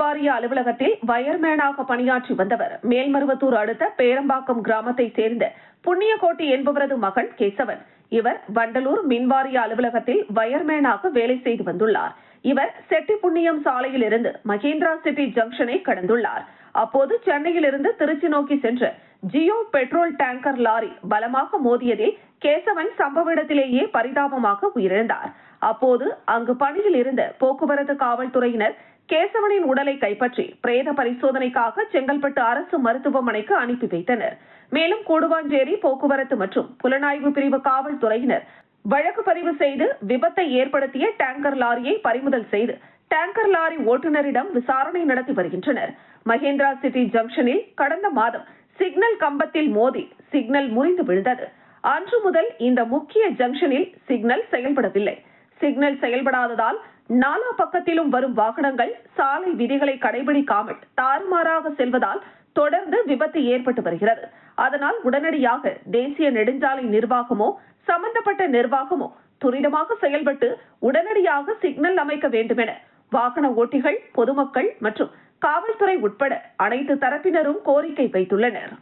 மின்வாரிய அலுவலகத்தில் வயர்மேனாக பணியாற்றி வந்தவர் மேல்மருவத்தூர் அடுத்த பேரம்பாக்கம் கிராமத்தை சேர்ந்த புண்ணியகோட்டி என்பவரது மகன் கேசவன். இவர் வண்டலூர் மின்வாரிய அலுவலகத்தில் வயர்மேனாக வேலை செய்து வந்துள்ளார். இவர் செட்டிப்புண்ணியம் சாலையில் இருந்து மகேந்திரா சிட்டி ஜங்ஷனை கடந்துள்ளார். அப்போது சென்னையிலிருந்து திருச்சி நோக்கி சென்ற ஜியோ பெட்ரோல் டேங்கர் லாரி பலமாக மோதியதில் கேசவன் சம்பவ இடத்திலேயே பரிதாபமாக உயிரிழந்தார். அப்போது அங்கு பணியில் இருந்த போக்குவரத்து காவல்துறையினர் கேசவனின் உடலை கைப்பற்றி பிரேத பரிசோதனைக்காக செங்கல்பட்டு அரசு மருத்துவமனைக்கு அனுப்பி வைத்தனர். மேலும் கூடுவாஞ்சேரி போக்குவரத்து மற்றும் புலனாய்வு பிரிவு காவல்துறையினர் வழக்கு பதிவு செய்து விபத்தை ஏற்படுத்திய டேங்கர் லாரியை பறிமுதல் செய்து டேங்கர் லாரி ஓட்டுநரிடம் விசாரணை நடத்தி வருகின்றனர். மகேந்திரா சிட்டி ஜங்ஷனில் கடந்த மாதம் சிக்னல் கம்பத்தில் மோதி சிக்னல் முறிந்து விழுந்தது. அன்று முதல் இந்த முக்கிய ஜங்ஷனில் சிக்னல் செயல்படவில்லை. சிக்னல் செயல்படாததால் நாலா பக்கத்திலும் வரும் வாகனங்கள் சாலை விதிகளை கடைபிடிக்காமல் தாறுமாறாக செல்வதால் தொடர்ந்து விபத்து ஏற்பட்டு வருகிறது. அதனால் உடனடியாக தேசிய நெடுஞ்சாலை நிர்வாகமோ சம்பந்தப்பட்ட நிர்வாகமோ துரிதமாக செயல்பட்டு உடனடியாக சிக்னல் அமைக்க வேண்டும் என வாகன ஓட்டிகள், பொதுமக்கள் மற்றும் காவல்துறை உட்பட அனைத்து தரப்பினரும் கோரிக்கை வைத்துள்ளனர்.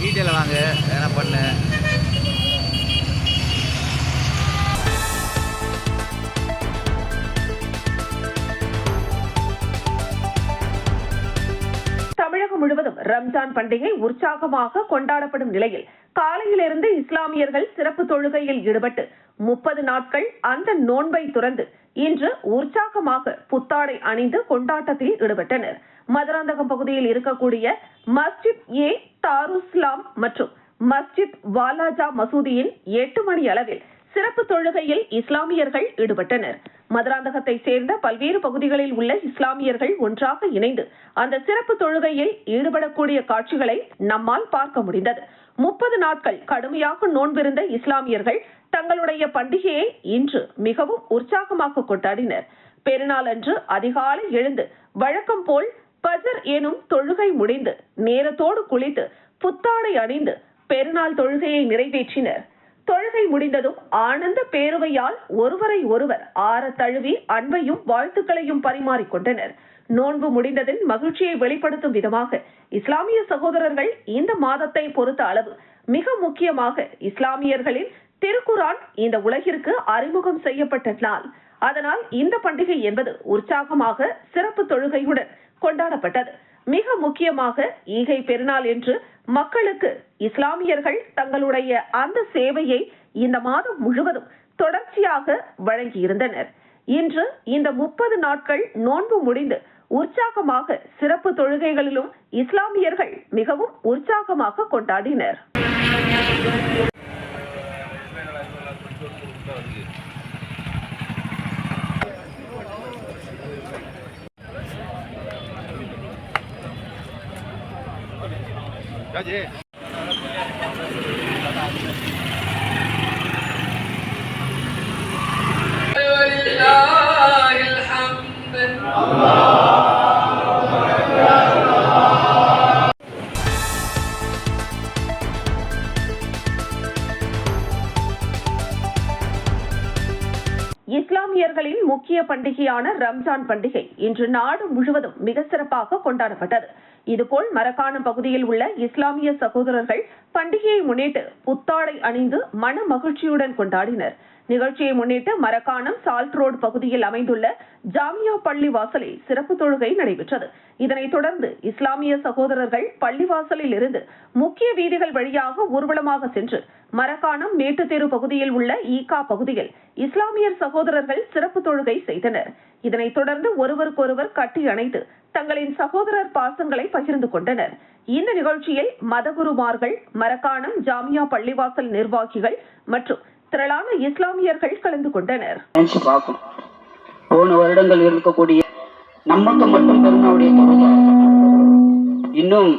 டீட்டெயில் வாங்க என்ன பண்ணு. தமிழகம் முழுவதும் ரம்ஜான் பண்டிகை உற்சாகமாக கொண்டாடப்படும் நிலையில் காலையிலிருந்து இஸ்லாமியர்கள் சிறப்பு தொழுகையில் ஈடுபட்டு 30 நாட்கள் அந்த நோன்பை துறந்து இன்று உற்சாகமாக புத்தாடை அணிந்து கொண்டாட்டத்தில் ஈடுபட்டனர். மதுராந்தகம் பகுதியில் இருக்கக்கூடிய மஸ்ஜித் ஏ தாருஸ்லாம் மற்றும் மஸ்ஜித் வாலாஜா மசூதியின் 8 மணி அளவில் சிறப்பு தொழுகையில் இஸ்லாமியர்கள் ஈடுபட்டனர். மதுராந்தகத்தை சேர்ந்த பல்வேறு பகுதிகளில் உள்ள இஸ்லாமியர்கள் ஒன்றாக இணைந்து அந்த சிறப்பு தொழுகையில் ஈடுபடக்கூடிய காட்சிகளை நம்மால் பார்க்க முடிந்தது. 30 நாட்கள் கடுமையாக நோன்பிருந்த இஸ்லாமியர்கள் தங்களுடைய பண்டிகையை இன்று மிகவும் உற்சாகமாக கொண்டாடினர். பெருநாள் அன்று அதிகாலை எழுந்து வழக்கம் போல் பஜர் எனும் தொழுகை முடிந்து நேரத்தோடு குளித்து புத்தாடை அணிந்து பெருநாள் தொழுகையை நிறைவேற்றினர். தொழுகை முடிந்ததும் ஆனந்த பேருவையால் ஒருவரை ஒருவர் ஆற தழுவி அன்பையும் வாழ்த்துக்களையும் பரிமாறிக்கொண்டனர். நோன்பு முடிந்ததின் மகிழ்ச்சியை வெளிப்படுத்தும் விதமாக இஸ்லாமிய சகோதரர்கள் இந்த மாதத்தை பொறுத்த அளவு மிக முக்கியமாக இஸ்லாமியர்களின் திருக்குரான் இந்த உலகிற்கு அறிமுகம் செய்யப்பட்ட நாள். அதனால் இந்த பண்டிகை என்பது உற்சாகமாக சிறப்பு தொழுகையுடன் கொண்டாடப்பட்டது. மிக முக்கியமாக ஈகை பெருநாள் என்று மக்களுக்கு இஸ்லாமியர்கள் தங்களுடைய அந்த சேவையை இந்த மாதம் முழுவதும் தொடர்ச்சியாக வழங்கியிருந்தனர். இன்று இந்த 30 நாட்கள் நோன்பு முடிந்து உற்சாகமாக சிறப்பு தொழுகைகளிலும் இஸ்லாமியர்கள் மிகவும் உற்சாகமாக கொண்டாடினர். இஸ்லாமியர்களின் முக்கிய பண்டிகையான ரம்ஜான் பண்டிகை இன்று நாடு முழுவதும் மிக சிறப்பாக கொண்டாடப்பட்டது. இதுபோல் மரக்காணம் பகுதியில் உள்ள இஸ்லாமிய சகோதரர்கள் பண்டிகையை முன்னிட்டு புத்தாடை அணிந்து மன மகிழ்ச்சியுடன் கொண்டாடினர். நிகழ்ச்சியை முன்னிட்டு மரக்காணம் சால்ட் ரோடு பகுதியில் அமைந்துள்ள ஜாமியா பள்ளி வாசலில் சிறப்பு தொழுகை நடைபெற்றது. இதனைத் தொடர்ந்து இஸ்லாமிய சகோதரர்கள் பள்ளிவாசலில் இருந்து முக்கிய வீதிகள் வழியாக ஊர்வலமாக சென்று மரக்காணம் மேட்டுத்தெரு பகுதியில் உள்ள ஈகா பகுதியில் இஸ்லாமியர் சகோதரர்கள் சிறப்பு தொழுகை செய்தனர். இதனைத் தொடர்ந்து ஒருவருக்கொருவர் கட்டி அணைத்து தங்களின் சகோதரர் பாசங்களை பகிர்ந்து கொண்டனர். இந்த நிகழ்ச்சியில் மதகுருமார்கள், மரக்காணம் ஜாமியா பள்ளிவாசல் நிர்வாகிகள் மற்றும் திரளான இஸ்லாமியர்கள் கலந்து கொண்டனர். போன வருடங்கள் இருக்கக்கூடிய நமக்கு மட்டும் பெருமாவுடைய இன்னும்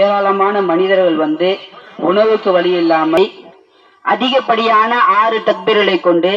ஏராளமான மனிதர்கள் வந்து உணவுக்கு வழி இல்லாமல் அதிகப்படியான 6 தக்பீர்களை கொண்டு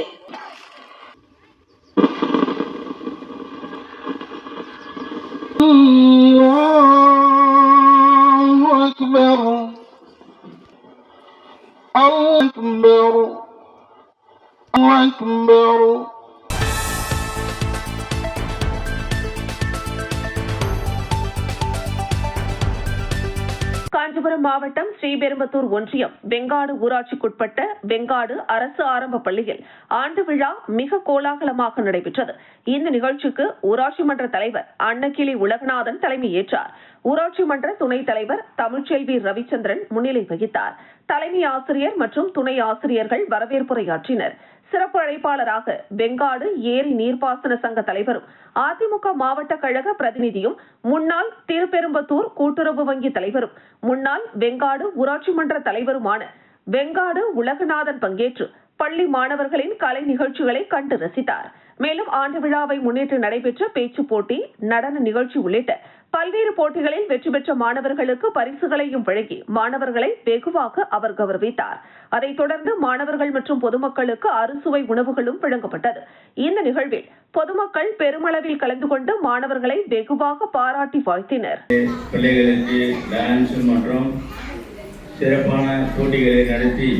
காஞ்சிபுரம் மாவட்டம் ஸ்ரீபெரும்புதூர் ஒன்றியம் வெங்காடு ஊராட்சிக்குட்பட்ட வெங்காடு அரசு ஆரம்ப பள்ளியில் ஆண்டு விழா மிக கோலாகலமாக நடைபெற்றது. இந்த நிகழ்ச்சிக்கு ஊராட்சி மன்ற தலைவர் அன்னக்கிளி உலகநாதன் தலைமையேற்றார். ஊராட்சி மன்ற துணைத் தலைவர் தமிழ்ச்செல்வி ரவிச்சந்திரன் முன்னிலை வகித்தார். தலைமை ஆசிரியர் மற்றும் துணை ஆசிரியர்கள் வரவேற்புரையாற்றினர். சிறப்பு அழைப்பாளராக வெங்காடு ஏரி நீர்ப்பாசன சங்க தலைவரும் அதிமுக மாவட்ட கழக பிரதிநிதியும் முன்னாள் திருப்பெரும்புதூர் கூட்டுறவு வங்கி தலைவரும் முன்னாள் வெங்காடு ஊராட்சி மன்ற தலைவருமான வெங்காடு உலகநாதன் பங்கேற்று பள்ளி மாணவர்களின் கலை நிகழ்ச்சிகளை கண்டு ரசித்தார். மேலும் ஆண்டு விழாவை முன்னிட்டு நடைபெற்ற பேச்சு போட்டி, நடன நிகழ்ச்சி உள்ளிட்ட பல்வேறு போட்டிகளில் வெற்றி பெற்ற மாணவர்களுக்கு பரிசுகளையும் வழங்கி மாணவர்களை வெகுவாக அவர் கௌரவித்தார். அதைத் தொடர்ந்து மாணவர்கள் மற்றும் பொதுமக்களுக்கு அறுசுவை உணவுகளும் வழங்கப்பட்டது. இந்த நிகழ்வில் பொதுமக்கள் பெருமளவில் கலந்து கொண்டு மாணவர்களை வெகுவாக பாராட்டி வாழ்த்தினர். பிள்ளைகளுக்கு டான்ஸ் மற்றும் சிறப்பான போட்டிகளை நடத்தி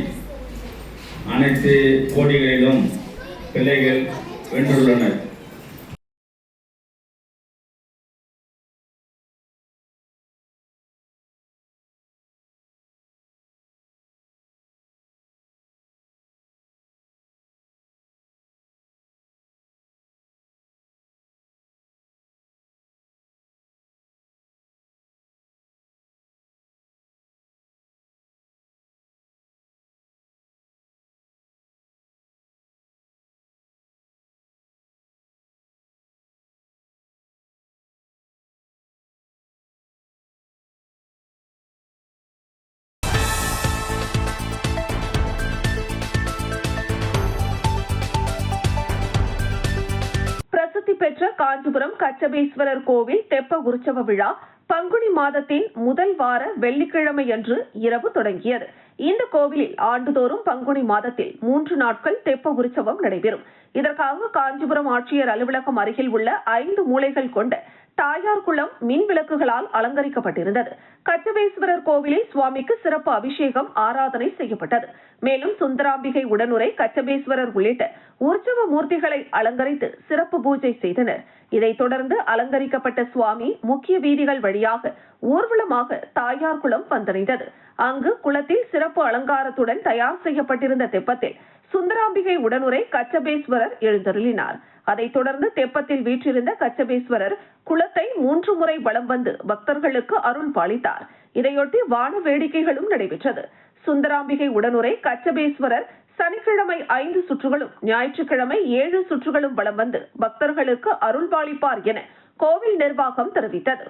அனைத்து போட்டிகளிலும் பிள்ளைகள் வென்றுள்ளனர். பெற்ற காஞ்சிபுரம் கச்சபேஸ்வரர் கோவில் தெப்ப உற்சவ விழா பங்குனி மாதத்தின் முதல் வார வெள்ளிக்கிழமை அன்று இரவு தொடங்கியது. இந்த கோவிலில் ஆண்டுதோறும் பங்குனி மாதத்தில் 3 நாட்கள் தெப்ப உற்சவம் நடைபெறும். இதற்காக காஞ்சிபுரம் ஆட்சியர் அலுவலகம் அருகில் உள்ள 5 மூலைகள் கொண்ட தாயார்குளம் மின் விளக்குகளால் அலங்கரிக்கப்பட்டிருந்தது. கச்சபேஸ்வரர் கோவிலில் சுவாமிக்கு சிறப்பு அபிஷேகம், ஆராதனை செய்யப்பட்டது. மேலும் சுந்தராம்பிகை உடனுரை, கச்சபேஸ்வரர் உள்ளிட்ட உற்சவ மூர்த்திகளை அலங்கரித்து சிறப்பு பூஜை செய்தனர். இதைத் தொடர்ந்து அலங்கரிக்கப்பட்ட சுவாமி முக்கிய வீதிகள் வழியாக ஊர்வலமாக தாயார்குளம் வந்தடைந்தது. அங்கு குளத்தில் சிறப்பு அலங்காரத்துடன் தயார் செய்யப்பட்டிருந்த தெப்பத்தில் சுந்தராம்பிகை உடனுரை கச்சபேஸ்வரர் எழுந்தருளினார். அதைத் தொடர்ந்து தெப்பத்தில் வீற்றிருந்த கச்சபேஸ்வரர் குளத்தை 3 முறை வலம் வந்து பக்தர்களுக்கு அருள் பாலித்தார். இதையொட்டி வான வேடிக்கைகளும் நடைபெற்றது. சுந்தராம்பிகை உடனுரை கச்சபேஸ்வரர் சனிக்கிழமை 5 சுற்றுகளும், ஞாயிற்றுக்கிழமை 7 சுற்றுகளும் வலம் வந்து பக்தர்களுக்கு அருள் பாலிப்பார் என கோவில் நிர்வாகம் தெரிவித்தது.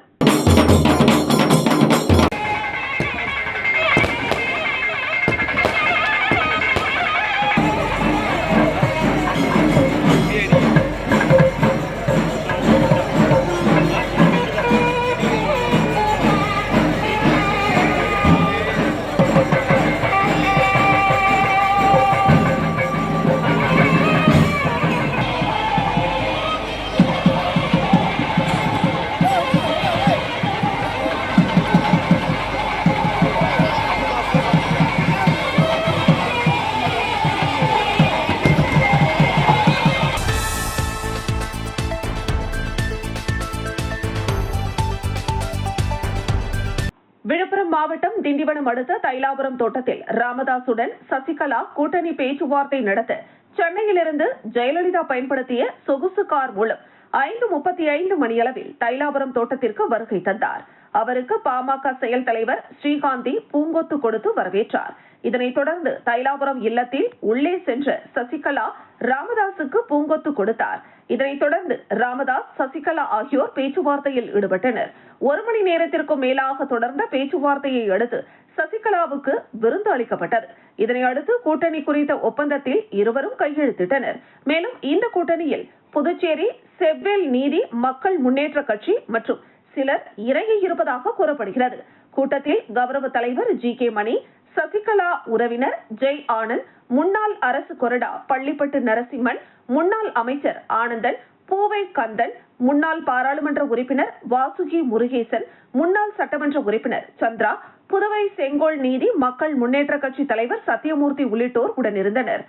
விழுப்புரம் மாவட்டம் திண்டிவனம் அடுத்த தைலாபுரம் தோட்டத்தில் ராமதாசுடன் சசிகலா கூட்டணி பேச்சுவார்த்தை நடத்த சென்னையிலிருந்து ஜெயலலிதா பயன்படுத்திய சொகுசு கார் மூலம் 5:35 மணியளவில் தைலாபுரம் தோட்டத்திற்கு வருகை தந்தார். அவருக்கு பாமக செயல் தலைவர் ஸ்ரீகாந்தி பூங்கொத்து கொடுத்து வரவேற்றார். இதனைத் தொடர்ந்து தைலாபுரம் இல்லத்தில் உள்ளே சென்ற சசிகலா ராமதாசுக்கு பூங்கொத்து கொடுத்தார். இதனைத் தொடர்ந்து ராமதாஸ், சசிகலா ஆகியோர் பேச்சுவார்த்தையில் ஈடுபட்டனர். 1 மணி நேரத்திற்கும் மேலாக தொடர்ந்த பேச்சுவார்த்தையை அடுத்து சசிகலாவுக்கு விருந்து அளிக்கப்பட்டது. இதனை அடுத்து கூட்டணி குறித்த ஒப்பந்தத்தில் இருவரும் கையெழுத்திட்டனர். மேலும் இந்த கூட்டணியில் புதுச்சேரி செவ்வேல் நீதி மக்கள் முன்னேற்ற கட்சி மற்றும் சிலர் இறங்கி இருப்பதாக கூறப்படுகிறது. கூட்டத்தில் கௌரவ தலைவர் ஜி.கே. மணி, சசிகலா உறவினர் ஜெய் ஆனந்த், முன்னாள் அரசு கொறடா பள்ளிப்பட்டு நரசிம்மன், முன்னாள் அமைச்சர் ஆனந்தன், பூவை கந்தன், முன்னாள் பாராளுமன்ற உறுப்பினர் வாசுகி முருகேசன், முன்னாள் சட்டமன்ற உறுப்பினர் சந்திரா, புதுவை செங்கோல் நீதி மக்கள் முன்னேற்ற கட்சி தலைவர் சத்தியமூர்த்தி உள்ளிட்டோர் உடனிருந்தனர்.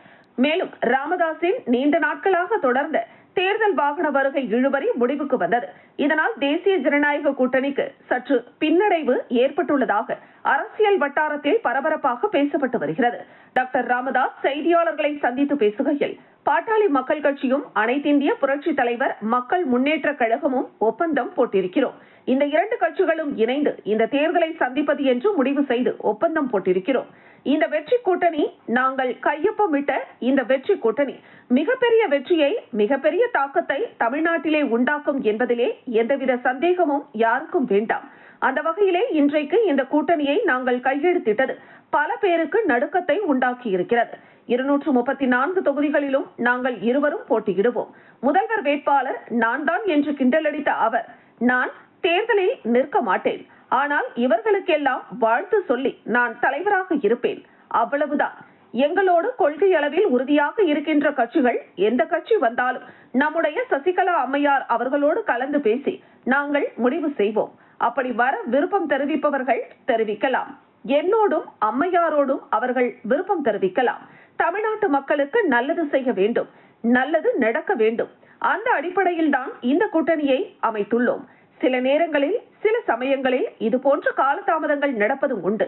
மேலும் ராமதாஸின் நீண்ட நாட்களாக தொடர்ந்த தேர்தல் வாகன வருகை இழுபறி முடிவுக்கு வந்தது. இதனால் தேசிய ஜனநாயக கூட்டணிக்கு சற்று பின்னடைவு ஏற்பட்டுள்ளதாக அரசியல் வட்டாரத்தில் பரபரப்பாக பேசப்பட்டு வருகிறது. டாக்டர் ராமதாஸ் செய்தியாளர்களை சந்தித்து பேசுகையில், பாட்டாளி மக்கள் கட்சியும் அனைத்திந்திய புரட்சி தலைவர் மக்கள் முன்னேற்ற கழகமும் ஒப்பந்தம் போட்டிருக்கிறோம். இந்த இரண்டு கட்சிகளும் இணைந்து இந்த தேர்தலை சந்திப்பது என்று முடிவு செய்து ஒப்பந்தம் போட்டிருக்கிறோம். இந்த வெற்றி கூட்டணி, நாங்கள் கையொப்பமிட்ட இந்த வெற்றி கூட்டணி மிகப்பெரிய வெற்றியை, மிகப்பெரிய தாக்கத்தை தமிழ்நாட்டிலே உண்டாக்கும் என்பதிலே எந்தவித சந்தேகமும் யாருக்கும் வேண்டாம். அந்த வகையிலே இன்றைக்கு இந்த கூட்டணியை நாங்கள் கையெழுத்திட்டது பல பேருக்கு நடுக்கத்தை உண்டாக்கி இருக்கிறது. 234 தொகுதிகளிலும் நாங்கள் இருவரும் போட்டியிடுவோம். முதல்வர் வேட்பாளர் நான் தான் என்று கிண்டலடித்த அவர், நான் தேர்தலில் நிற்க மாட்டேன், ஆனால் இவர்களுக்கெல்லாம் வாழ்த்து சொல்லி நான் தலைவராக இருப்பேன், அவ்வளவுதான். எங்களோடு கொள்கை அளவில் உறுதியாக இருக்கின்ற கட்சிகள் எந்த கட்சி வந்தாலும் நம்முடைய சசிகலா அம்மையார் அவர்களோடு கலந்து பேசி நாங்கள் முடிவு செய்வோம். அப்படி வர விருப்பம் தெரிவிப்பவர்கள் தெரிவிக்கலாம். என்னோடும் அம்மையாரோடும் அவர்கள் விருப்பம் தெரிவிக்கலாம். தமிழ்நாட்டு மக்களுக்கு நல்லது செய்ய வேண்டும், நல்லது நடக்க வேண்டும். அந்த அடிப்படையில் தான் இந்த கூட்டணியை அமைத்துள்ளோம். சில நேரங்களில், சில சமயங்களில் இது போன்ற காலதாமதங்கள் நடப்பதும் உண்டு.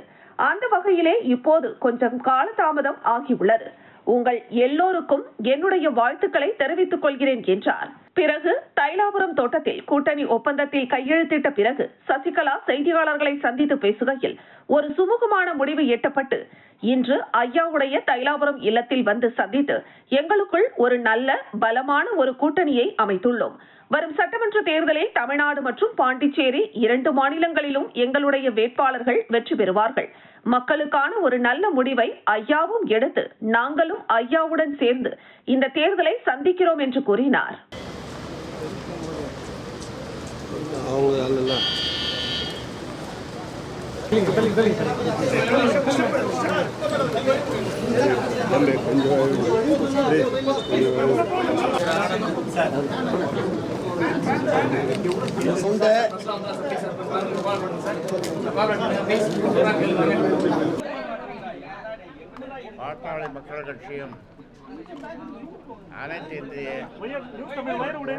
அந்த வகையிலே இப்போது கொஞ்சம் காலதாமதம் ஆகியுள்ளது. உங்கள் எல்லோருக்கும் என்னுடைய வாழ்த்துக்களை தெரிவித்துக் கொள்கிறேன் என்றார். பிறகு தைலாபுரம் தோட்டத்தில் கூட்டணி ஒப்பந்தத்தில் கையெழுத்திட்ட பிறகு சசிகலா செய்தியாளர்களை சந்தித்து பேசுகையில், ஒரு சுமூகமான முடிவு எட்டப்பட்டு இன்று ஐயாவுடைய தைலாபுரம் இல்லத்தில் வந்து சந்தித்து எங்களுக்குள் ஒரு நல்ல பலமான ஒரு கூட்டணியை அமைத்துள்ளோம். வரும் சட்டமன்ற தேர்தலில் தமிழ்நாடு மற்றும் பாண்டிச்சேரி 2 மாநிலங்களிலும் எங்களுடைய வேட்பாளர்கள் வெற்றி பெறுவார்கள். மக்களுக்கான ஒரு நல்ல முடிவை ஐயாவும் எடுத்து நாங்களும் ஐயாவுடன் சேர்ந்து இந்த தேர்தலை சந்திக்கிறோம் என்று கூறினார். பாட்டாளி மக்கள் கட்சியும் அனைத்து இந்திய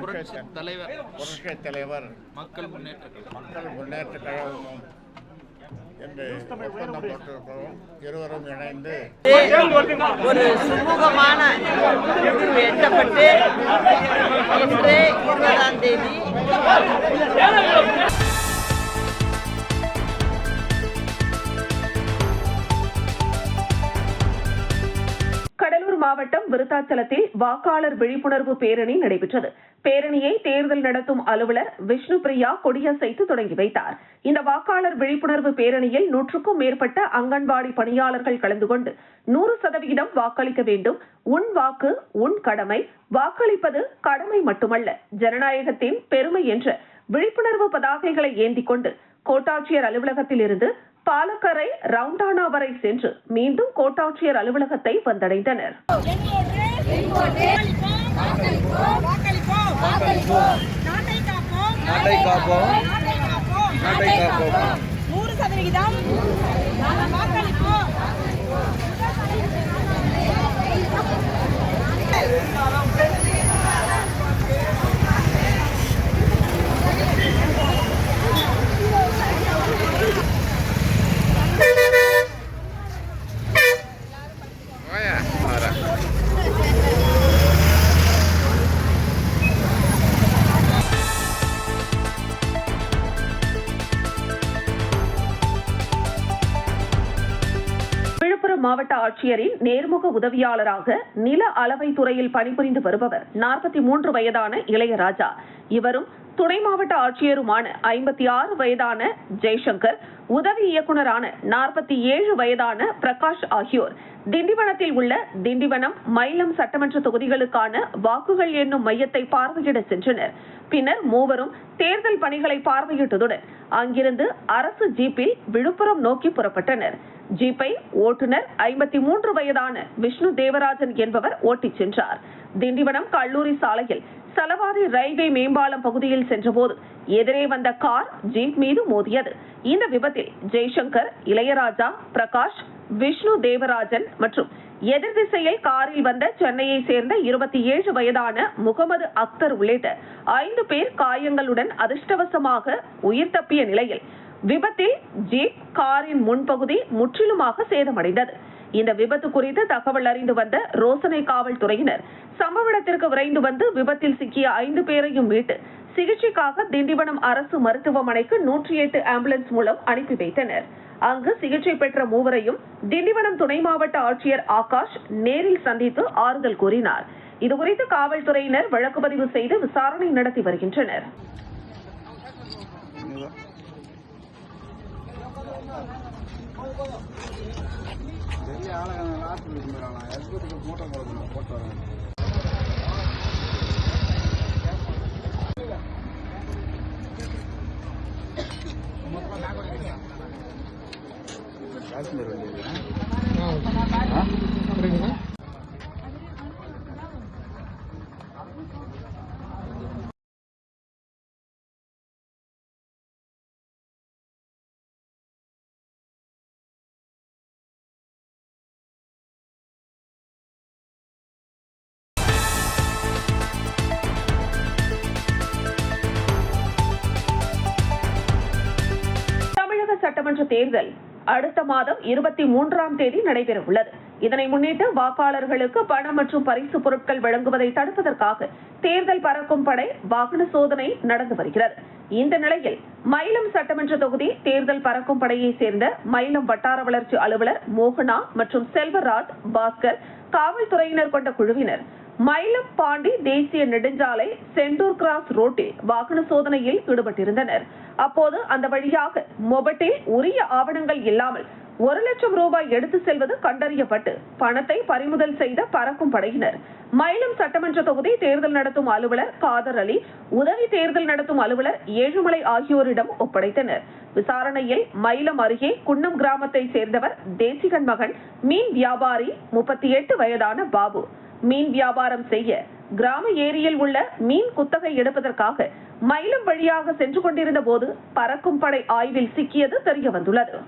புரட்சி தலைவர் மக்கள் முன்னேற்ற கழகமும் என்று ஒப்பந்தம் போட்டிருக்கிறோம். இருவரும் இணைந்து ஒரு சுமூகமான முடிவு எட்டப்பட்டு இன்று 20ஆம் தேதி கடலூர் மாவட்டம் விருத்தாச்சலத்தில் வாக்காளர் விழிப்புணர்வு பேரணி நடைபெற்றது. பேரணியை தேர்தல் நடத்தும் அலுவலர் விஷ்ணு பிரியா கொடியசைத்து தொடங்கி வைத்தார். இந்த வாக்காளர் விழிப்புணர்வு பேரணியில் 100க்கும் மேற்பட்ட அங்கன்வாடி பணியாளர்கள் கலந்து கொண்டு 100% வாக்களிக்க வேண்டும், உன் வாக்கு உன் கடமை, வாக்களிப்பது கடமை மட்டுமல்ல, ஜனநாயகத்தின் பெருமை என்ற விழிப்புணர்வு பதாகைகளை ஏந்தி கொண்டு கோட்டாட்சியர் அலுவலகத்தில் இருந்து பாலக்கரை ரவுண்டானா வரை சென்று மீண்டும் கோட்டாட்சியர் அலுவலகத்தை வந்தடைந்தனர். மாவட்ட ஆட்சியரின் நேர்முக உதவியாளராக நில அளவை துறையில் பணிபுரிந்து வருபவர் 43 வயதான இளையராஜா. இவரும் துணை மாவட்ட ஆட்சியருமான 56 வயதான ஜெய்சங்கர், உதவி இயக்குநரான 47 வயதான பிரகாஷ் ஆகியோர் திண்டிவனத்தில் உள்ள திண்டிவனம், மயிலம் சட்டமன்ற தொகுதிகளுக்கான வாக்குகள் எண்ணும் மையத்தை பார்வையிட சென்றனர். பின்னர் மூவரும் தேர்தல் பணிகளை பார்வையிட்டதுடன் அங்கிருந்து அரசு ஜீப்பில் விழுப்புரம் நோக்கி புறப்பட்டனர். ஜீப்பை ஓட்டுநர் 53 வயதான விஷ்ணு தேவராஜன் என்பவர் ஓட்டிச் சென்றார். திண்டிவனம் கல்லூரி சாலையில் சலவாரி ரயில்வே மேம்பாலம் பகுதியில் சென்றபோது எதிரே வந்த கார் ஜீப் மீது மோதியது. இந்த விபத்தில் ஜெய்சங்கர், இளையராஜா, பிரகாஷ், விஷ்ணு தேவராஜன் மற்றும் எதிர் திசையில் காரில் வந்த சென்னையை சேர்ந்த 27 வயதான முகமது அக்தர் உள்ளிட்ட 5 பேர் காயங்களுடன் அதிர்ஷ்டவசமாக உயிர் தப்பிய நிலையில் விபத்தில் ஜீப் காரின் முன்பகுதி முற்றிலுமாக சேதமடைந்தது. இந்த விபத்து குறித்து தகவல் அறிந்து வந்த ரோசனை காவல்துறையினர் சம்பவ இடத்திற்கு விரைந்து வந்து விபத்தில் சிக்கிய 5 பேரையும் மீட்டு சிகிச்சைக்காக திண்டிவனம் அரசு மருத்துவமனைக்கு 108 ஆம்புலன்ஸ் மூலம் அனுப்பி வைத்தனர். அங்கு சிகிச்சை பெற்ற மூவரையும் திண்டிவனம் துணை மாவட்ட ஆட்சியர் ஆகாஷ் நேரில் சந்தித்து ஆறுதல் கூறினார். இதுகுறித்து காவல்துறையினர் வழக்கு பதிவு செய்து விசாரணை நடத்தி வருகின்றனர். சட்டமன்ற தேர்தல் அடுத்த மாதம் 23ஆம் தேதி நடைபெற உள்ளது. இதனை முன்னிட்டு வாக்காளர்களுக்கு பணம் மற்றும் பரிசு பொருட்கள் வழங்குவதை தடுப்பதற்காக தேர்தல் பறக்கும் படை வாகன சோதனை நடந்து வருகிறது. இந்த நிலையில் மயிலம் சட்டமன்ற தொகுதி தேர்தல் பறக்கும் படையை சேர்ந்த மயிலம் வட்டார வளர்ச்சி அலுவலர் மோகனா மற்றும் செல்வராஜ், பாஸ்கர் காவல்துறையினர் கொண்ட குழுவினர் மயிலம் பாண்டி தேசிய நெடுஞ்சாலை செண்டூர் கிராஸ் ரோட்டில் வாகன சோதனையில் ஈடுபட்டிருந்தனர். அப்போது அந்த வழியாக மொபட்டில் உரிய ஆவணங்கள் இல்லாமல் 1 லட்சம் ரூபாய் எடுத்து செல்வது கண்டறியப்பட்டு பணத்தை பறிமுதல் செய்த பறக்கும் படையினர் மயிலம் சட்டமன்ற தொகுதி தேர்தல் நடத்தும் அலுவலர் காதர் அலி, உதவி தேர்தல் நடத்தும் அலுவலர் ஏழுமலை ஆகியோரிடம் ஒப்படைத்தனர். விசாரணையில் மயிலம் அருகே குன்னம் கிராமத்தை சேர்ந்தவர் தேசிகன் மகன் மீன் வியாபாரி 38 வயதான பாபு மீன் வியாபாரம் செய்ய கிராம ஏரியில் உள்ள மீன் குத்தகை எடுப்பதற்காக மயிலம் வழியாக சென்று கொண்டிருந்த போது பறக்கும் படை ஆய்வில் சிக்கியது தெரிய வந்துள்ளது.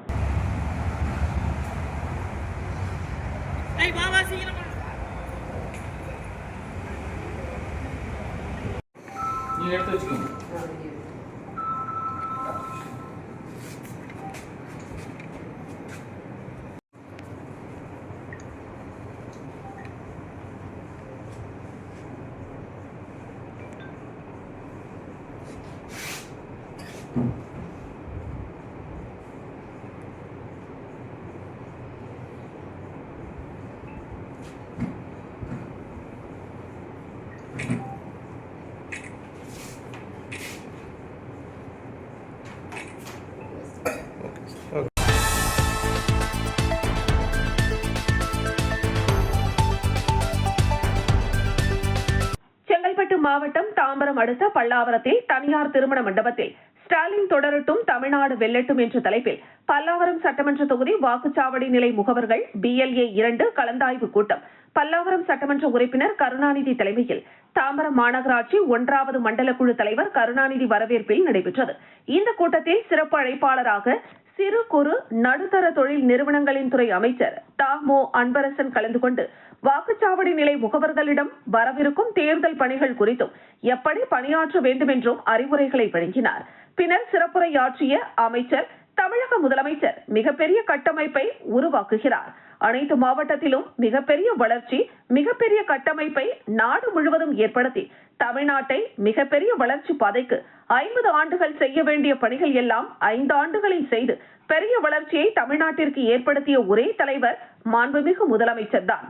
செங்கல்பட்டு மாவட்டம் தாம்பரம் அடுத்த பல்லாவரத்தில் தனியார் திருமண மண்டபத்தில் ஸ்டாலின் தொடரட்டும் தமிழ்நாடு வெல்லட்டும் என்ற தலைப்பில் பல்லாவரம் சட்டமன்ற தொகுதி வாக்குச்சாவடி நிலை முகவர்கள் BLA 2 கலந்தாய்வு கூட்டம் பல்லாவரம் சட்டமன்ற உறுப்பினர் கருணாநிதி தலைமையில் தாம்பரம் மாநகராட்சி 1வது மண்டல குழு தலைவர் கருணாநிதி வரவேற்பில் நடைபெற்றது. இந்த கூட்டத்தில் சிறப்பு அழைப்பாளராக சிறு குறு நடுத்தர தொழில் நிறுவனங்களின் துறை அமைச்சர் தாமோ அன்பரசன் கலந்து கொண்டு வாக்குச்சாவடி நிலை முகவர்களிடம் வரவிருக்கும் தேர்தல் பணிகள் குறித்தும் எப்படி பணியாற்ற வேண்டும் என்றும் அறிவுரைகளை வழங்கினார். பின்னர் சிறப்புரையாற்றிய அமைச்சர், தமிழக முதலமைச்சர் மிகப்பெரிய கட்டமைப்பை உருவாக்குகிறார். அனைத்து மாவட்டத்திலும் மிகப்பெரிய வளர்ச்சி, மிகப்பெரிய கட்டமைப்பை நாடு முழுவதும் ஏற்படுத்தி தமிழ்நாட்டை மிகப்பெரிய வளர்ச்சி பாதைக்கு 50 ஆண்டுகள் செய்ய வேண்டிய பணிகள் எல்லாம் 5 ஆண்டுகளில் செய்து பெரிய வளர்ச்சியை தமிழ்நாட்டிற்கு ஏற்படுத்திய ஒரே தலைவர் மாண்புமிகு முதலமைச்சர் தான்.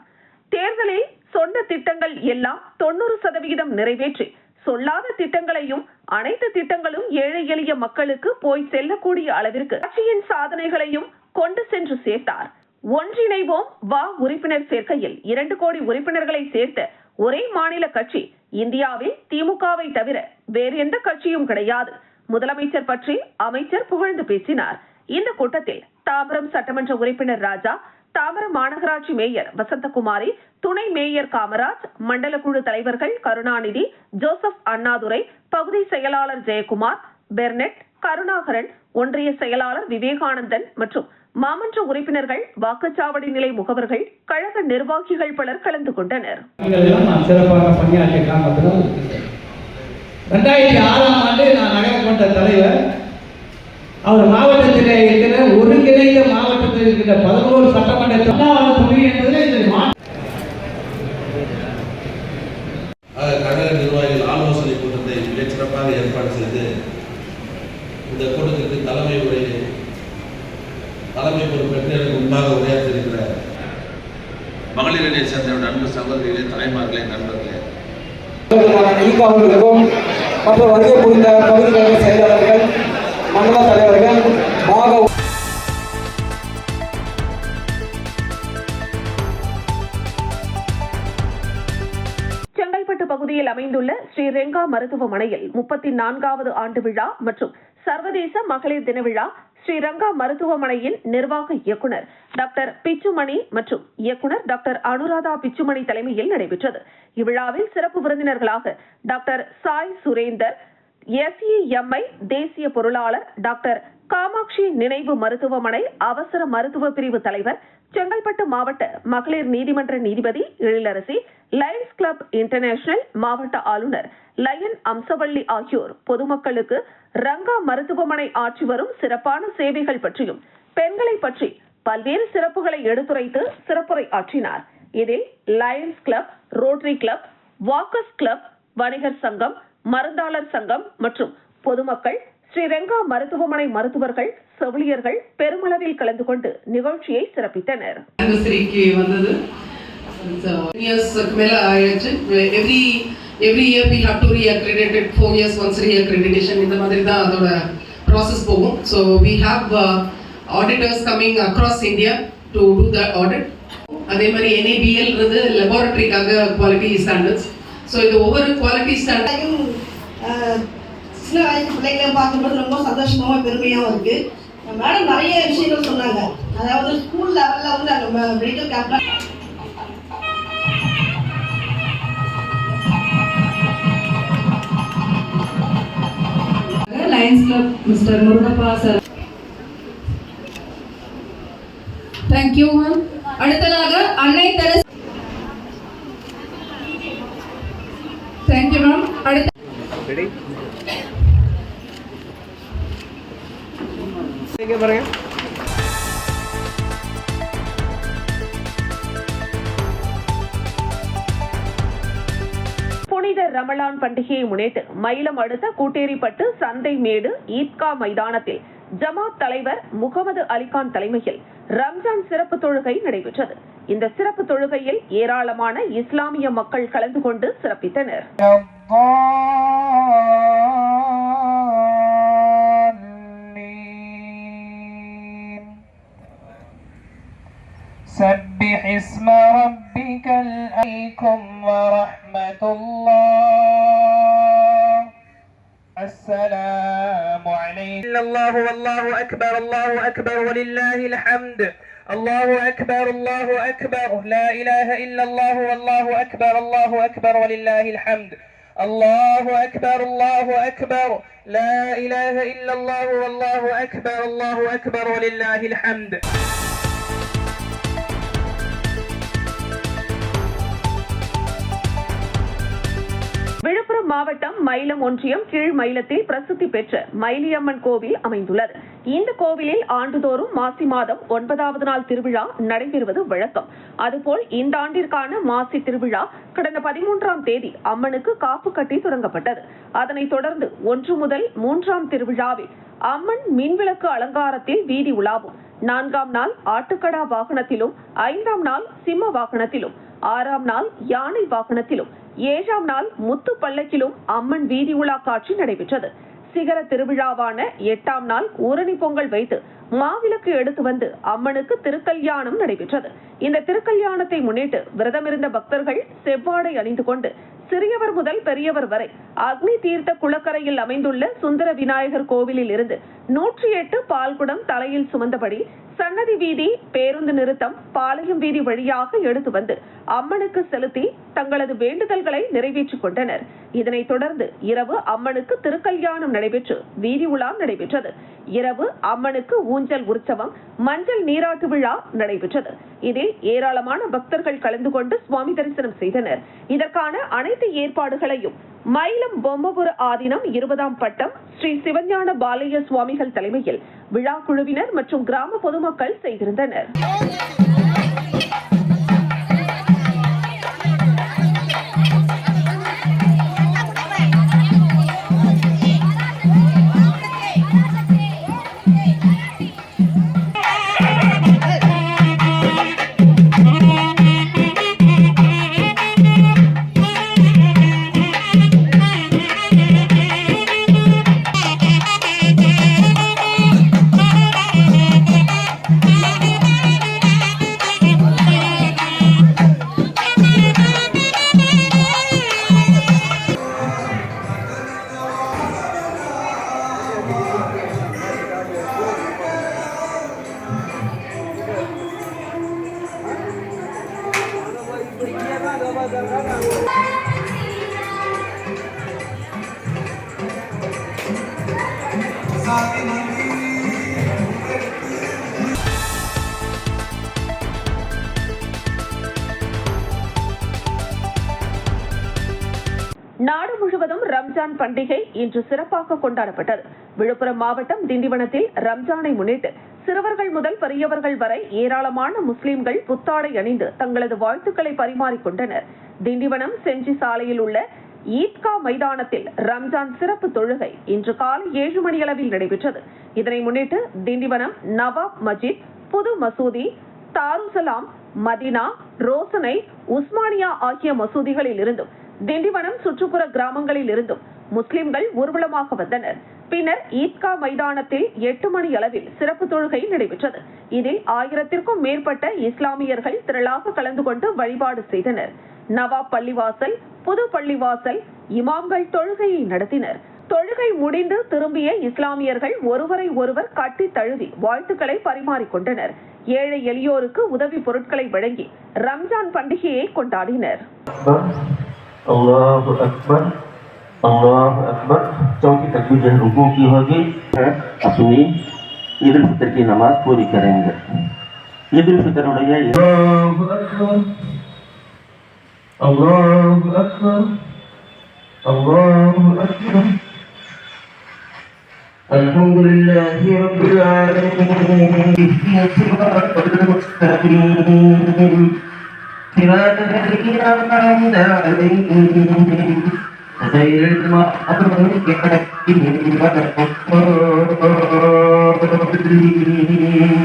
தேர்தலில் சொன்ன திட்டங்கள் எல்லாம் 90% நிறைவேற்றி சொல்லாத திட்டங்களையும் அனைத்து திட்டங்களும் ஏழை எளிய மக்களுக்கு போய் செல்லக்கூடிய அளவிற்கு கட்சியின் சாதனைகளையும் கொண்டு சென்று சேர்த்தார். ஒன்றிணைவோம் வா உறுப்பினர் சேர்க்கையில் 2 கோடி உறுப்பினர்களை சேர்த்த ஒரே மாநில கட்சி இந்தியாவில் திமுகவை தவிர வேறு எந்த கட்சியும் கிடையாது. முதலமைச்சர் பற்றி அமைச்சர் புகழ்ந்து பேசினார். இந்த கூட்டத்தில் தாம்பரம் சட்டமன்ற உறுப்பினர் ராஜா, தாம்பரம் மாநகராட்சி மேயர் வசந்தகுமாரி, துணை மேயர் காமராஜ், மண்டல குழு தலைவர்கள் கருணாநிதி, ஜோசப் அண்ணாதுரை, பகுதி செயலாளர் ஜெயக்குமார், பெர்னெட், கருணாகரன், ஒன்றிய செயலாளர் விவேகானந்தன் மற்றும் மாமன்ற உறுப்பினர்கள், வாக்குச்சாவடி நிலை முகவர்கள், கழக நிர்வாகிகள் பலர் கலந்து கொண்டனர். 2006ஆம் ஆண்டு நான் நகரமன்ற தலைவர். அவர் மாவட்டத்தில் இருக்கிற ஒருங்கிணைந்த மாவட்டத்தில் இருக்கிற 11 சட்டமன்ற தொகுதி என்பதில் கழக நிர்வாகிகள் ஆலோசனை கூட்டத்தை மிகச் சிறப்பாக ஏற்பாடு செய்து இந்த கூட்டத்திற்கு தலைமை பொறுப்பேற்று எனக்கு முன்பாக உரையாற்றிருக்கிற மகளிரை சேர்ந்த நண்பு சகோதரிகளே, தாய்மார்களே, நண்பர்களே, அவர்களுக்கும் மற்றும் வருகை புரிந்த பகுதி கழக செயலாளர்கள், மண்டல தலைவர்கள், செங்கல்பட்டு பகுதியில் அமைந்துள்ள ஸ்ரீரெங்கா மருத்துவமனையில் 34வது ஆண்டு விழா மற்றும் சர்வதேச மகளிர் தின விழா ஸ்ரீரங்கா மருத்துவமனையின் நிர்வாக இயக்குனர் டாக்டர் பிச்சுமணி மற்றும் இயக்குனர் டாக்டர் அனுராதா பிச்சுமணி தலைமையில் நடைபெற்றது. இவ்விழாவில் சிறப்பு விருந்தினர்களாக டாக்டர் சாய் சுரேந்தர், SEMI தேசிய பொருளாளர், டாக்டர் காமாட்சி நினைவு மருத்துவமனை அவசர மருத்துவ பிரிவு தலைவர், செங்கல்பட்டு மாவட்ட மகளிர் நீதிமன்ற நீதிபதி எழிலரசி, லயன்ஸ் கிளப் இன்டர்நேஷனல் மாவட்ட ஆளுநர் லயன் அம்சவள்ளி ஆகியோர் பொதுமக்களுக்கு ரங்கா மருத்துவமனை ஆற்றி வரும் சிறப்பான சேவைகள் பற்றியும் பெண்களை பற்றி பல்வேறு சிறப்புகளை எடுத்துரைத்து சிறப்புரை ஆற்றினார். இதில் Lions club, rotary club, walkers club, வணிகர் சங்கம், மருந்தாளர் சங்கம் மற்றும் பொதுமக்கள், ஸ்ரீரெங்கா மருத்துவமனை மருத்துவர்கள், செவிலியர்கள் பெருமளவில் கலந்து கொண்டு நிகழ்ச்சியை சிறப்பித்தனர். Every year we have to re-accredit it, 4 years once re-accreditation. இந்த மாதிரி தான் அதோட ப்ராசஸ் போகும். So we have auditors coming across India to do the audit. அதே மாதிரி NABL இருந்து laboratoryக்காக quality standards. So இது ஒவ்வொரு quality standard சின்ன வயசு பிள்ளைங்களை பார்க்கும்போது ரொம்ப சந்தோஷமாகவும் பெருமையாகவும் இருக்கு. மேடம் நிறைய விஷயங்கள் சொன்னாங்க. அதாவது ஸ்கூல் லெவலில் வந்து நம்ம மெடிக்கல் கேம்ப்ல Lions Club mister Murugappa sir. Thank you ma'am. அடுத்ததாக அன்னை தெரசா. Thank you ma'am. அடுத்த புனித ரமலான் பண்டிகையை முன்னிட்டு மயிலம் அடுத்த கூட்டேரிப்பட்டு சந்தைமேடு ஈத்கா மைதானத்தில் ஜமாத் தலைவர் முகமது அலிகான் தலைமையில் ரம்ஜான் சிறப்பு தொழுகை நடைபெற்றது. இந்த சிறப்பு தொழுகையில் ஏராளமான இஸ்லாமிய மக்கள் கலந்து கொண்டு சிறப்பித்தனர். سبح اسم ربك عليكم ورحمة الله السلام عليكم الله والله أكبر الله أكبر ولله الحمد الله أكبر الله أكبر لا إله إلا الله والله أكبر الله أكبر ولله الحمد الله أكبر الله أكبر لا إله إلا الله والله أكبر الله أكبر ولله الحمد. விழுப்புரம் மாவட்டம் மயிலம் ஒன்றியம் கீழ் மயிலத்தில் பிரசித்தி பெற்ற மயிலியம்மன் கோவில் அமைந்துள்ளது. இந்த கோவிலில் ஆண்டுதோறும் மாசி மாதம் 9வது நாள் திருவிழா நடைபெறுவது வழக்கம். அதுபோல் இந்த ஆண்டிற்கான மாசி திருவிழா கடந்த 13ஆம் தேதி அம்மனுக்கு காப்பு கட்டி தொடங்கப்பட்டது. அதனைத் தொடர்ந்து 1 முதல் 3ஆம் திருவிழாவில் அம்மன் மின்விளக்கு அலங்காரத்தில் வீதி உலாவும், 4ஆம் நாள் ஆட்டுக்கடா வாகனத்திலும், 5ஆம் நாள் சிம்ம வாகனத்திலும், 6ஆம் நாள் யானை வாகனத்திலும், 7ஆம் நாள் முத்து பல்லக்கிலும் அம்மன் வீதி உலா காட்சி நடைபெற்றது. சிகர திருவிழாவான 8ஆம் நாள் ஊரணி பொங்கல் வைத்து மாவிளக்கு எடுத்து வந்து அம்மனுக்கு திருக்கல்யாணம் நடைபெற்றது. இந்த திருக்கல்யாணத்தை முன்னிட்டு விரதமிருந்த பக்தர்கள் செவ்வாடை அணிந்து கொண்டு சிறியவர் முதல் பெரியவர் வரை அக்னி தீர்த்த குளக்கரையில் அமைந்துள்ள சுந்தர விநாயகர் கோவிலில் இருந்து 108 பால்குடம் தலையில் சுமந்தபடி சன்னதி வீதி, பேருந்து நிறுத்தம், பாளையம் வீதி வழியாக எடுத்து வந்து அம்மனுக்கு செலுத்தி தங்களது வேண்டுதல்களை நிறைவேற்றிக் கொண்டனர். இதனைத் தொடர்ந்து இரவு அம்மனுக்கு திருக்கல்யாணம் நடைபெற்று வீதி உலா நடைபெற்றது. இரவு அம்மனுக்கு ஊஞ்சல் உற்சவம், மஞ்சள் நீராட்டு விழா நடைபெற்றது. இதில் ஏராளமான பக்தர்கள் கலந்து கொண்டு சுவாமி தரிசனம் செய்தனர். இதற்கான அனைத்து ஏற்பாடுகளையும் மயிலம் பொம்மபுர ஆதீனம் 20ஆம் பட்டம் ஸ்ரீ சிவஞான பாலைய சுவாமிகள் தலைமையில் விழா குழுவினர் மற்றும் கிராம பொதுமக்கள் செய்திருந்தனர். நாடு முழுவதும் ரம்ஜான் பண்டிகை இன்று சிறப்பாக கொண்டாடப்பட்டது. விழுப்புரம் மாவட்டம் திண்டிவனத்தில் ரம்ஜானை முன்னிட்டு சிறுவர்கள் முதல் பெரியவர்கள் வரை ஏராளமான முஸ்லிம்கள் புத்தாடை அணிந்து தங்களது வாழ்த்துக்களை பரிமாறிக்கொண்டனர். திண்டிவனம் செஞ்சி சாலையில் உள்ள ஈத்கா மைதானத்தில் ரம்ஜான் சிறப்பு தொழுகை இன்று காலை 7 மணியளவில் நடைபெற்றது. இதனை முன்னிட்டு திண்டிவனம் நவாப் மஜித், புது மசூதி, தாருசலாம், மதினா, ரோசனை, உஸ்மானியா ஆகிய மசூதிகளில் இருந்தும் திண்டிவனம் சுற்றுப்புற கிராமங்களில் இருந்தும் முஸ்லிம்கள் ஊர்வலமாக வந்தனர். பின்னர் ஈத்கா மைதானத்தில் 8 மணி அளவில் சிறப்பு தொழுகை நடைபெற்றது. இதில் 1000த்திற்கும் மேற்பட்ட இஸ்லாமியர்கள் திரளாக கலந்து கொண்டு வழிபாடு செய்தனர். நவாப் பள்ளிவாசல், புது பள்ளிவாசல் இமாம்கள் தொழுகையை நடத்தினர். தொழுகை முடிந்து திரும்பிய இஸ்லாமியர்கள் ஒருவரை ஒருவர் கட்டி தழுவி வாழ்த்துக்களை பரிமாறிக்கொண்டனர். ஏழை எளியோருக்கு உதவி பொருட்களை வழங்கி ரம்ஜான் பண்டிகையை கொண்டாடினர். Allahu Akbar, Allahu Akbar. चौथी तकबीर जब रुकू की होगी अपनी ईद उल फितर की नमाज पूरी करेंगे. ईद उल फितर उड़िया Allahu Akbar, Allahu Akbar, Allahu Akbar. Alhamdulillahi Rabbil Alamin. صراط الذين أنعمت عليهم غير المغضوب عليهم ولا الضالين.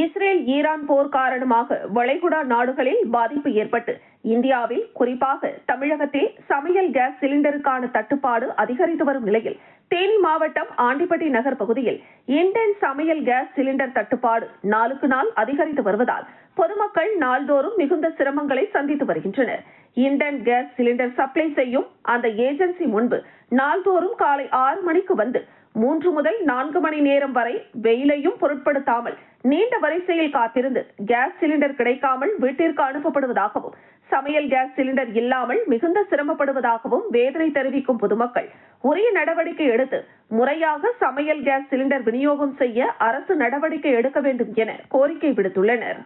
Israel Iran போர் காரணமாக வளைகுடா நாடுகளில் பாதிப்பு ஏற்பட்டு இந்தியாவில் குறிப்பாக தமிழகத்தில் சமையல் கேஸ் சிலிண்டருக்கான தட்டுப்பாடு அதிகரித்து வரும் நிலையில் தேனி மாவட்டம் ஆண்டிப்பட்டி நகர் பகுதியில் இண்டேன் சமையல் கேஸ் சிலிண்டர் தட்டுப்பாடு நாளுக்கு நாள் அதிகரித்து வருவதால் பொதுமக்கள் நாள்தோறும் மிகுந்த சிரமங்களை சந்தித்து வருகின்றனர். இண்டேன் கேஸ் சிலிண்டர் சப்ளை செய்யும் அந்த ஏஜென்சி முன்பு நாள்தோறும் காலை 6 மணிக்கு வந்து 3 முதல் 4 மணி நேரம் வரை வெயிலையும் பொருட்படுத்தாமல் நீண்ட வரிசையில் காத்திருந்து கேஸ் சிலிண்டர் கிடைக்காமல் வீட்டிற்கு அனுப்பப்படுவதாகவும் சமையல் கேஸ் சிலிண்டர் இல்லாமல் மிகுந்த சிரமப்படுவதாகவும் வேதனை தெரிவிக்கும் பொதுமக்கள் உரிய நடவடிக்கை எடுத்து முறையாக சமையல் கேஸ் சிலிண்டர் விநியோகம் செய்ய அரசு நடவடிக்கை எடுக்க வேண்டும் என கோரிக்கை விடுத்துள்ளனர்.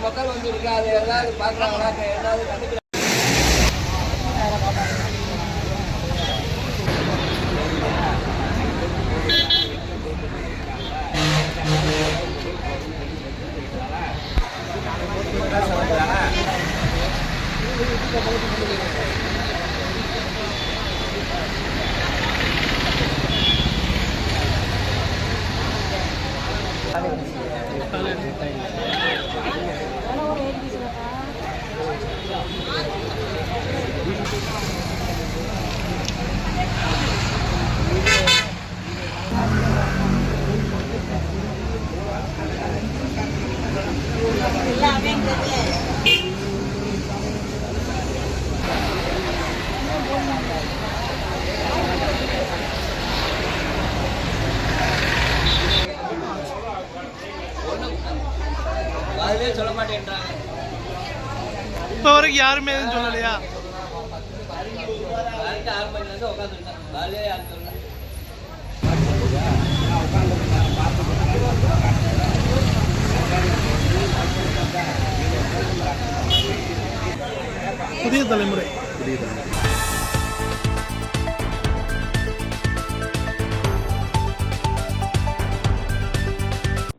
மக்கள் வந்து இருக்காது ஏதாவது பாக்குறாங்களா ஏதாவது கண்டுக்க வரைக்கும் யாருமே எதுவும் சொல்லலையா? புதிய தலைமுறை.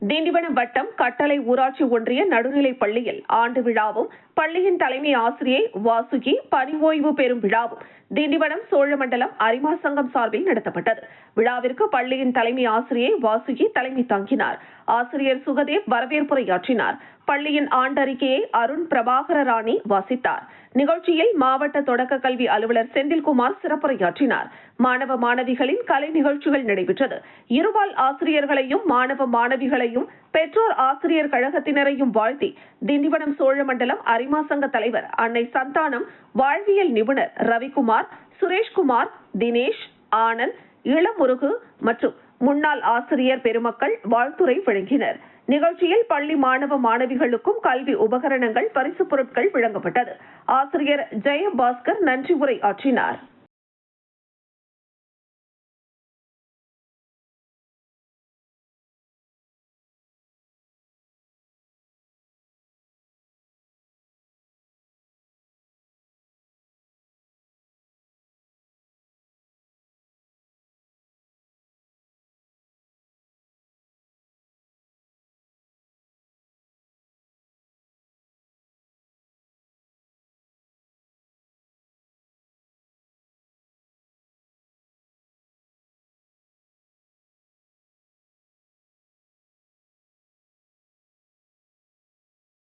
திண்டிவனம் வட்டம் கட்டளை ஊராட்சி ஒன்றிய நடுநிலைப் பள்ளியில் ஆண்டு விழாவும் பள்ளியின் தலைமை ஆசிரியை வாசுகி பணி ஓய்வு பெறும் விழாவும் திண்டிவனம் சோழமண்டலம் அரிமா சங்கம் சார்பில் நடத்தப்பட்டது. விழாவிற்கு பள்ளியின் தலைமை ஆசிரியை வாசுகி தலைமை தாங்கினார். ஆசிரியர் சுகதேவ் வரவேற்புரையாற்றினார். பள்ளியின் ஆண்டறிக்கையை அருண் பிரபாகர ராணி வாசித்தார். நிகழ்ச்சியில் மாவட்ட தொடக்க கல்வி அலுவலர் செந்தில்குமார் சிறப்புரையாற்றினார். மாணவ மாணவிகளின் கலை நிகழ்ச்சிகள் நடைபெற்றது. இருபால் ஆசிரியர்களையும் மாணவ மாணவிகளையும் பெற்றோர் ஆசிரியர் கழகத்தினரையும் வாழ்த்தி திண்டிவனம் சோழமண்டலம் அரிமா சங்க தலைவர் அன்னை சந்தானம், வாழ்வியல் நிபுணர் ரவிக்குமார், சுரேஷ்குமார், தினேஷ், ஆனந்த், இளமுருகு மற்றும் முன்னாள் ஆசிரியர் பெருமக்கள் வாழ்த்துரை வழங்கினர். நிகழ்ச்சியில் பள்ளி மாணவ மாணவிகளுக்கும் கல்வி உபகரணங்கள், பரிசுப் பொருட்கள் வழங்கப்பட்டது. ஆசிரியர் ஜெயபாஸ்கர் நன்றி உரை ஆற்றினார்.